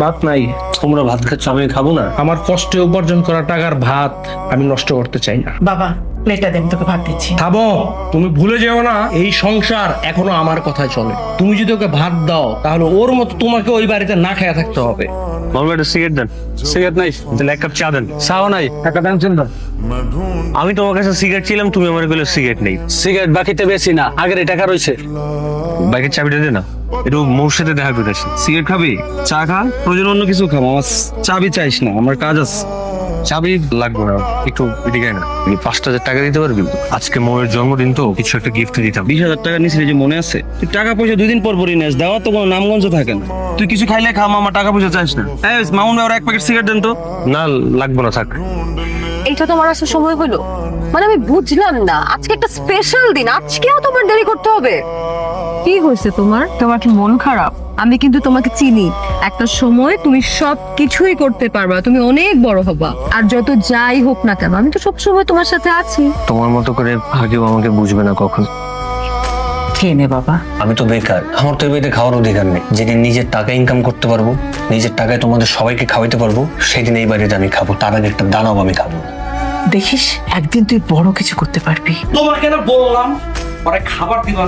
ভাত নাই। তোমরা ভাত খাচ্ছ, আমি খাবো না? আমার কষ্টে উপার্জন করা টাকার ভাত আমি নষ্ট করতে চাই না। বাবা প্লেটটা দেন, তোকে ভাত দিচ্ছি। খাবো। তুমি ভুলে যেও না, এই সংসার এখনো আমার কথায় চলে। তুমি যদি ওকে ভাত দাও তাহলে ওর মতো তোমাকে ওই বাড়িতে না খেয়ে থাকতে হবে। মামা একটা সিগারেট দেন। সিগারেট নাই, তাহলে এক কাপ চা দেন। চাও নাই, টাকা দেন চিন্তা। আমি তোমার কাছে সিগারেট ছিলাম, তুমি আমার বলে সিগারেট নেই। সিগারেট বাকিতে বেশি না, আগের এই টাকা রয়েছে। বাইকের চাবিটা দে না, একটু মোর সাথে দেখা করে আসি। সিগারেট খাবি? চা খা, প্রয়োজন অন্য কিছু খাবো, আমার চাবি চাইস না, আমার কাজ আছে। চাবি লাগবে না, একটু এদিকে আয় না। 5,000 টাকা দিতে পারবি? আজকে মোয়ের জন্মদিন তো, কিছু একটা গিফট দিতাম। 20,000 টাকা নিয়েছিলি যে মনে আছে? তুই টাকা পয়সা 2 দিন পর পরই নেস, দেওয়া তো কোনো নামগঞ্জ থাকে না। তুই কিছু খাইলে খা, মামা টাকা পয়সা চাইস না। এই মামুন ভাই, ওর 1 প্যাকেট সিগারেট দেন তো। না লাগবে না, থাক। এইটা তোমার আসার সময় হলো? মানে আমি বুঝলাম না, আজকে একটা স্পেশাল দিন, আজকেও তোমার দেরি করতে হবে? কি হয়েছে তোমার? তোমার কি মন খারাপ? আমি কিন্তু তোমাকে চিনি, একটা সময় তুমি সব কিছুই করতে পারবা, তুমি অনেক বড় হবা। আর যত যাই হোক না কেন, আমি তো সব সময় তোমার সাথে আছি। তোমার মতো করে ভাগ্য আমাকে বুঝবে না কখন। খেয়ে নে বাবা। আমি তো বেকার, আমার তো এই বাড়িতে খাওয়ার অধিকার নেই। যেদিন নিজের টাকা ইনকাম করতে পারবো, নিজের টাকায় তোমাদের সবাইকে খাওয়াইতে পারবো, সেদিন এই বাড়িতে আমি খাবো। তার আগে একটা দানাও আমি খাবো না। দেখিস একদিন তুই বড় কিছু করতে পারবি। তোমাকে না বললাম পরে খাবার দিবা।